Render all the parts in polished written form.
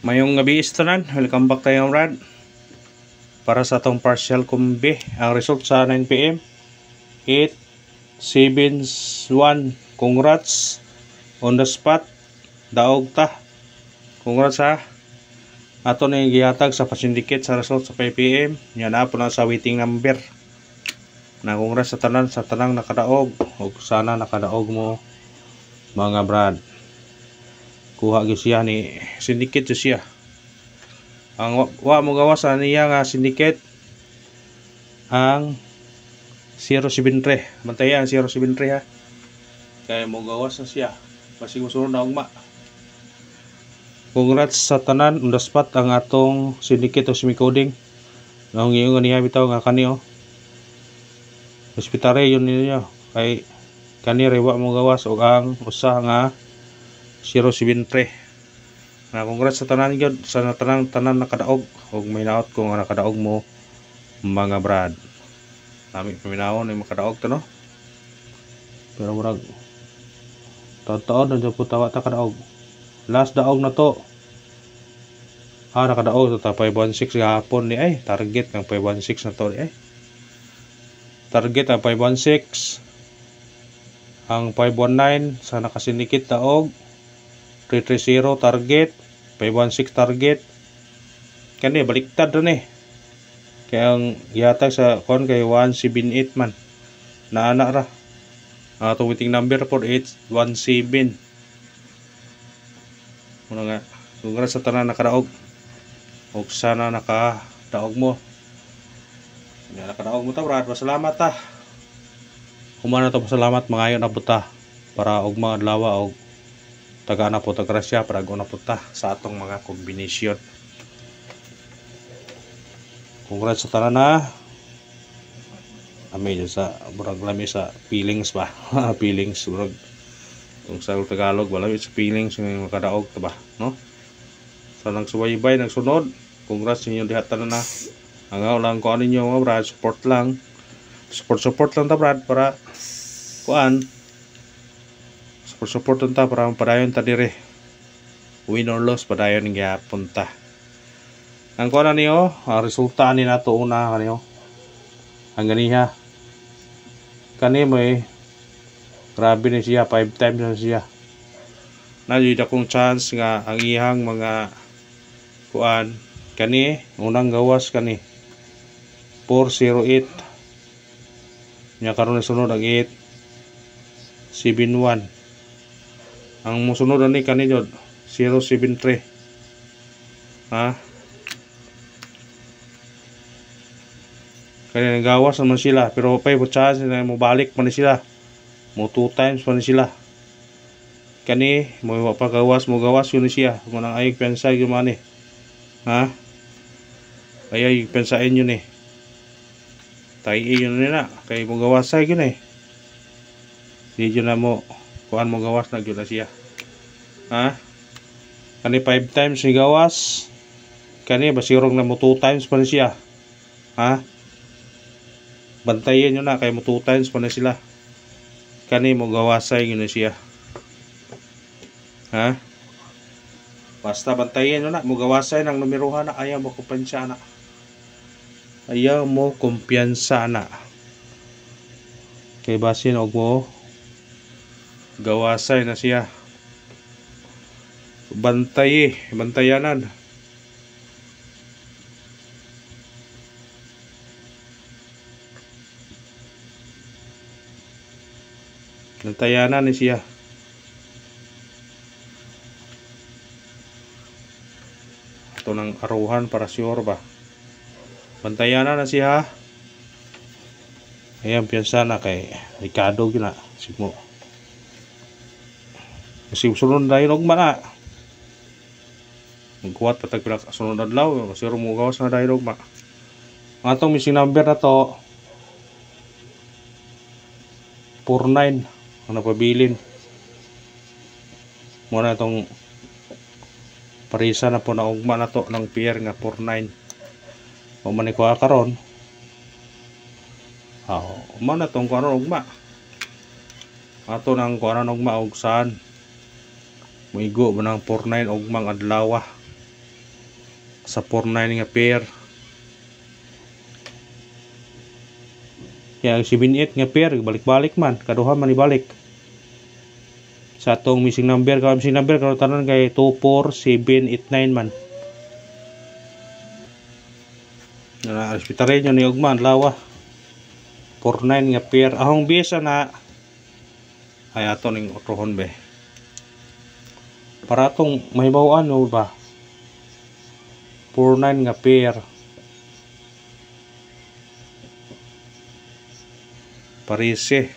Mayong gabi istanan, welcome back tayo Rad. Para sa atong partial kumbi, ang result sa 9 PM 8-7-1. Congrats on the spot. Daog ta. Congrats ha. Ato na yung gihatag sa pasindikit sa result sa 5 PM. Yan na po na sa waiting number. Na congrats sa tanang nakadaog. O sana nakadaog mo mga Brad. Kuha gyud siya ni syndicate siya. Ang wa mo gawas niya nga syndicate ang 073. Bantayan 073 ha. Kaya mo gawas na siya. Kasi gusto na ugma. Congrats sa tanan on the spot ang atong syndicate o semi-coding. Nang iyo niya bitaw nga kani hospitare yun niyo. Kay kani rewa mo gawas og ang usa nga 073. Na congrats sa tanan gyud sa tanan nakadaog og may naot ko nga nakadaog mo mga Brad. Nami paminawon ay makadaog to no. Pero murag taon na jud tawa ta kadaog. Last daog na to. Nakadaog to ta 516 gahapon ni ay target ng 516 na to ni ay. Target ang 516. Ang 519 sa nakasindikit daog 330 target, 516 target. Kani baliktad ron kaya ang yatag sa kon kay 178 man. Naana ra. Atong waiting number for 817. Muna nga. Congrats sa tanan nakadaog. Og sana nakadaog mo. Nakadaog mo ta Brad. Pasalamat ta. Kumana to pasalamat mangayon na buta para og mga adlaw og taga na po tagrasya para go na punta sa atong mga kombinasyon. Congrats sa tanan na. Ami sa burag lami sa feelings ba. Feelings burag kung sa Tagalog wala sa feelings ng makadaog ta ba no. Sa nagsubaybay nagsunod. Congrats ninyo diha tanan na. Angaw lang ko ano ninyo mga Brad, support lang. Support lang ta Brad para kuan support ta para padayon ta dire. Win or loss padayon ng gyapon ta. Ang kuan niyo, resulta ni nato una kaniyo. Ang ganiha. Kani mo grabe ni siya 5 times na siya. Najuid akong chance nga ang iyang mga kuan kani unang gawas kani 408. Nya karon sunod ang 871. Ang musunod ani kani jud 073. Ha? Kani nagawas naman sila pero pay mo chance na mo balik man sila. Mo 2 times man sila. Kani mo pa gawas mo gawas yun siya. Mo nang ayog pensa gyud man ni. Ha? Ay pensain yun Tay yun na kay mo gawas ay gyud Di yun na mo kuan mo gawas na gyud siya. Ha? Kani 5 times ni gawas. Kani basirong na mo 2 times pa na siya. Ha? Bantayan nyo na kay mo 2 times pa na sila. Kani mo gawasay gyud na siya. Ha? Basta bantayan nyo na mo gawasay ng numerohan na ayaw mo kumpiyansa na. Ayaw mo kumpiyansa na. Kay basin og mo gawasay na siya. Bantayanan. Bantayanan ni siya. Ito ng aruhan para sure ba. Bantayanan na siya. Ayan piyansa na kay Ricardo yun na. Sigmo. Kasi sunod na yun ugma na. Magkuhat patag pila sunod adlaw. Kasi rumugawas na dahil ugma. Ang atong missing number na to 49 ang napabilin. Muna itong parisa na po na ugma na to ng PR nga 49. O manikuha karon. Mana itong karon ugma. Ato nang kuha ng ugma og saan. Muigo ba ng 49 ugmang adlaw. sa 49 nga pair. Kaya 78 nga pair balik-balik man, kaduha man ibalik. Sa atong missing number karon tanan kay 24789 man. Na hospital ni ugman lawa. 49 nga pair. Ahong bisa na ay ato ning otrohon be. Para atong mahibaw-an no ba. 49 nga pair. Parise.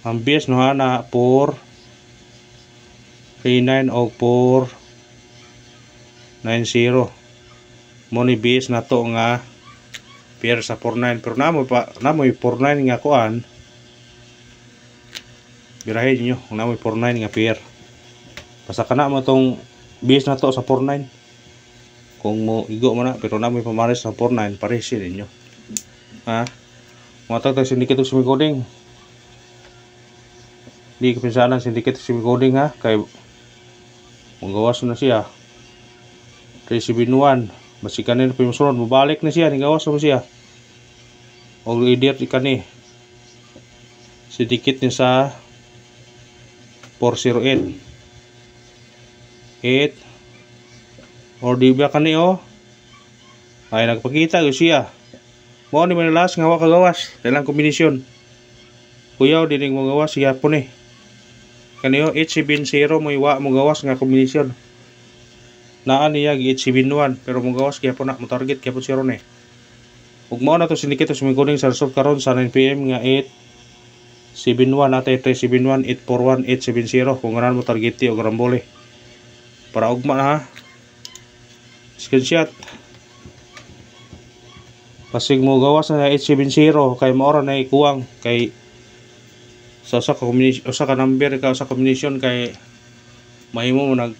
Ang base no na 4 39 o 490. Mo ni base na to nga pair sa 49 pero namoy 49 nga kuan. Birahin niyo kung namoy 49 nga pair. Basta kana mo tong base na to sa 49. Kung mo igo mo na pero namoy pamares sa 49 pares ninyo. Ha? Matag tag syndicate sa coding. Di kapisanan syndicate sa coding ha kay manggawas na siya. 371 basi kanin pa yung sunod mabalik na siya gawas na siya. Og leader ikani. Syndicate ni sa 408 8 or di ba kani ay nagpakita ko siya mo ni manilas nga wa kagawas dalang kombinasyon kuyaw dining mo gawas siya po ni kani 870 mo iwa mo gawas nga kombinasyon naa niya gi 871 pero mo gawas kaya po na mo target kaya po siya ron ug mao na to syndicate sa coding sa result karon sa 9 PM nga 871 atay 371 841 870 kung ganan mo targeti og rambole para ugma na ha. Screenshot. Pasig mo gawas na 870 kay maora na ikuwang kay sa usa ka combination usa ka number ka sa combination kay mahimo mo nag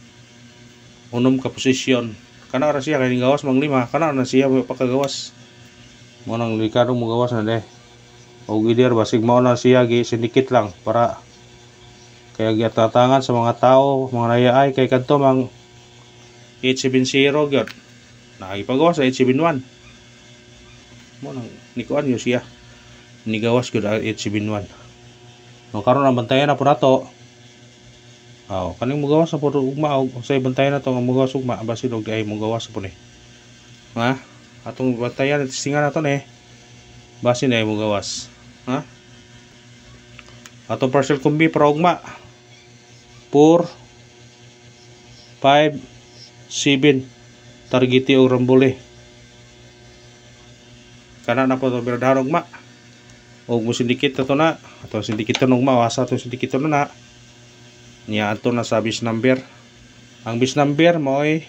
unom ka posisyon. Kana ra siya kay gawas mang 5 kana na siya pagkagawas. Mo nang likadong mo gawas na de. Og gider basig mao na siya gi syndicate lang para kaya gitatangan sa mga tao, mga nayaay kay kadto mang 870 gyud. Nakipagawas sa 871. Mo nang nikuan yo siya. Nigawas gyud 871. No karon ang bantayan na po nato. Kaning mugawas na po ugma og say bantayan na to ang mugawas ugma basin og ay mugawas po ni. Ha? Atong bantayan testingan nato ni. Basin ay mugawas. Ha? Atong partial kombi para ugma. 4 5 7 targeti og rambole kana na po to biradahan ugma og mo syndicate to na ato syndicate to ugma wasa to syndicate na niya ato na sa base number ang base number mo'y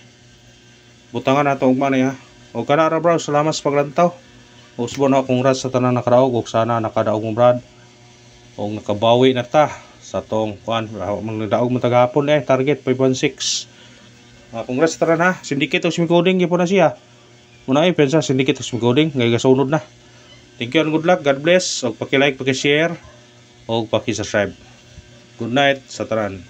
butangan nato ugma niya og kana ra bro salamat sa paglantaw og subo na congrats sa tanan nakadaog og sana nakadaog mo brad og nakabawi na ta sa tong kuan magdaog mo tagahapon target 516. Congrats tara na syndicate of coding gyud na siya. Muna ay pensa syndicate of coding ngay gasunod na. Thank you and good luck. God bless og paki-like, paki-share og paki-subscribe. Good night sa tanan.